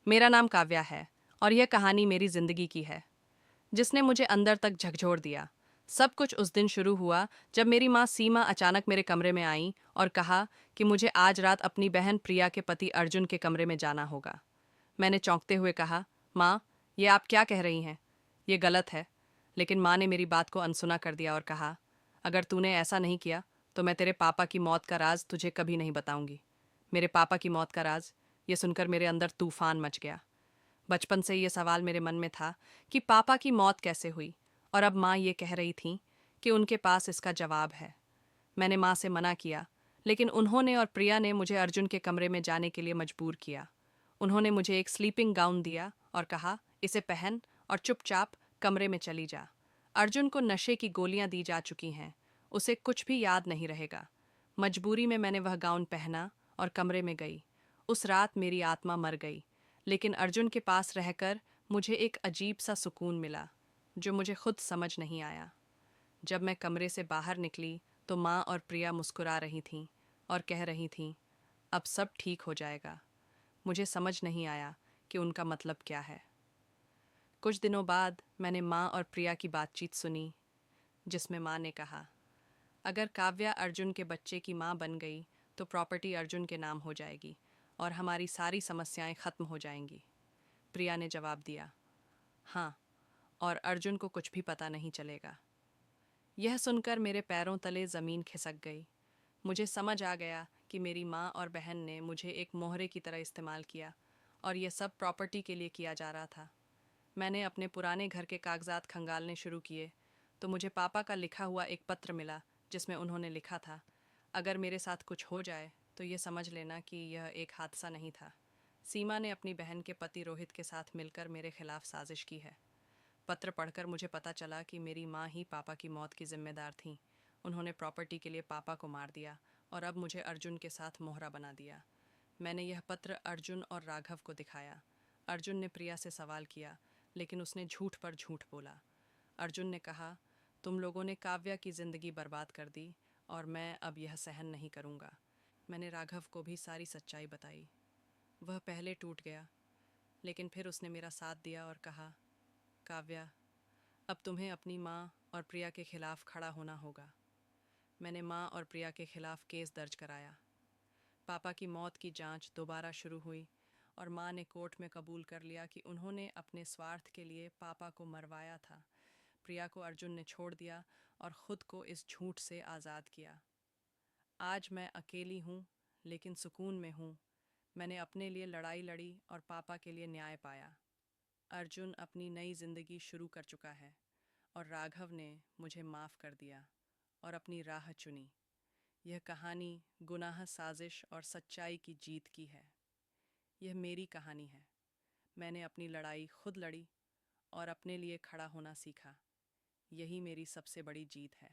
मेरा नाम काव्या है और यह कहानी मेरी जिंदगी की है, जिसने मुझे अंदर तक झकझोर दिया। सब कुछ उस दिन शुरू हुआ जब मेरी माँ सीमा अचानक मेरे कमरे में आई और कहा कि मुझे आज रात अपनी बहन प्रिया के पति अर्जुन के कमरे में जाना होगा। मैंने चौंकते हुए कहा, माँ, ये आप क्या कह रही हैं? ये गलत है। लेकिन माँ ने मेरी बात को अनसुना कर दिया और कहा, अगर तूने ऐसा नहीं किया तो मैं तेरे पापा की मौत का राज तुझे कभी नहीं बताऊंगी। मेरे पापा की मौत का राज, ये सुनकर मेरे अंदर तूफान मच गया। बचपन से ये सवाल मेरे मन में था कि पापा की मौत कैसे हुई, और अब माँ ये कह रही थी कि उनके पास इसका जवाब है। मैंने माँ से मना किया, लेकिन उन्होंने और प्रिया ने मुझे अर्जुन के कमरे में जाने के लिए मजबूर किया। उन्होंने मुझे एक स्लीपिंग गाउन दिया और कहा, इसे पहन और चुपचाप कमरे में चली जा। अर्जुन को नशे की गोलियां दी जा चुकी हैं, उसे कुछ भी याद नहीं रहेगा। मजबूरी में मैंने वह गाउन पहना और कमरे में गई। उस रात मेरी आत्मा मर गई, लेकिन अर्जुन के पास रहकर मुझे एक अजीब सा सुकून मिला, जो मुझे खुद समझ नहीं आया। जब मैं कमरे से बाहर निकली तो माँ और प्रिया मुस्कुरा रही थीं और कह रही थीं, अब सब ठीक हो जाएगा। मुझे समझ नहीं आया कि उनका मतलब क्या है। कुछ दिनों बाद मैंने माँ और प्रिया की बातचीत सुनी, जिसमें माँ ने कहा, अगर काव्या अर्जुन के बच्चे की माँ बन गई तो प्रॉपर्टी अर्जुन के नाम हो जाएगी और हमारी सारी समस्याएं खत्म हो जाएंगी। प्रिया ने जवाब दिया, हाँ, और अर्जुन को कुछ भी पता नहीं चलेगा। यह सुनकर मेरे पैरों तले ज़मीन खिसक गई। मुझे समझ आ गया कि मेरी माँ और बहन ने मुझे एक मोहरे की तरह इस्तेमाल किया और यह सब प्रॉपर्टी के लिए किया जा रहा था। मैंने अपने पुराने घर के कागजात खंगालने शुरू किए तो मुझे पापा का लिखा हुआ एक पत्र मिला, जिसमें उन्होंने लिखा था, अगर मेरे साथ कुछ हो जाए तो ये समझ लेना कि यह एक हादसा नहीं था। सीमा ने अपनी बहन के पति रोहित के साथ मिलकर मेरे खिलाफ साजिश की है। पत्र पढ़कर मुझे पता चला कि मेरी माँ ही पापा की मौत की जिम्मेदार थीं। उन्होंने प्रॉपर्टी के लिए पापा को मार दिया और अब मुझे अर्जुन के साथ मोहरा बना दिया। मैंने यह पत्र अर्जुन और राघव को दिखाया। अर्जुन ने प्रिया से सवाल किया, लेकिन उसने झूठ पर झूठ बोला। अर्जुन ने कहा, तुम लोगों ने काव्या की ज़िंदगी बर्बाद कर दी और मैं अब यह सहन नहीं करूँगा। मैंने राघव को भी सारी सच्चाई बताई। वह पहले टूट गया, लेकिन फिर उसने मेरा साथ दिया और कहा, काव्या, अब तुम्हें अपनी माँ और प्रिया के खिलाफ खड़ा होना होगा। मैंने माँ और प्रिया के खिलाफ केस दर्ज कराया। पापा की मौत की जांच दोबारा शुरू हुई और माँ ने कोर्ट में कबूल कर लिया कि उन्होंने अपने स्वार्थ के लिए पापा को मरवाया था। प्रिया को अर्जुन ने छोड़ दिया और खुद को इस झूठ से आज़ाद किया। आज मैं अकेली हूँ, लेकिन सुकून में हूँ। मैंने अपने लिए लड़ाई लड़ी और पापा के लिए न्याय पाया। अर्जुन अपनी नई जिंदगी शुरू कर चुका है और राघव ने मुझे माफ़ कर दिया और अपनी राह चुनी। यह कहानी गुनाह, साजिश और सच्चाई की जीत की है। यह मेरी कहानी है। मैंने अपनी लड़ाई खुद लड़ी और अपने लिए खड़ा होना सीखा। यही मेरी सबसे बड़ी जीत है।